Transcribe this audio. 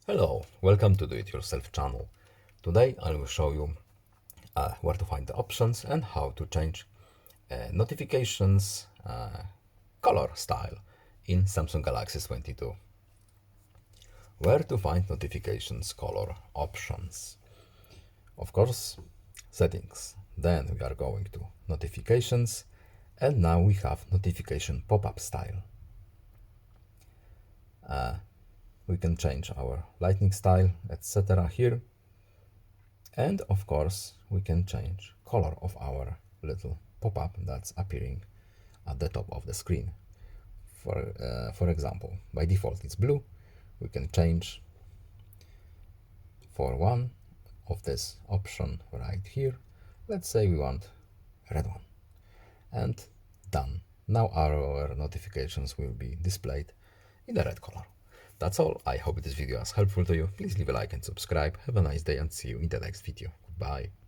Hello, welcome to Do It Yourself channel. Today I will show you where to find the options and how to change notifications color style in Samsung Galaxy S22. Where to find notifications color options? Of course, settings. Then we are going to notifications, and now we have notification pop-up style. We can change our lightning style, etc. here. And of course, we can change color of our little pop-up that's appearing at the top of the screen. For example, by default it's blue. We can change for one of this option right here. Let's say we want red one. And done. Now our notifications will be displayed in the red color. That's all. I hope this video was helpful to you. Please leave a like and subscribe. Have a nice day and see you in the next video. Goodbye.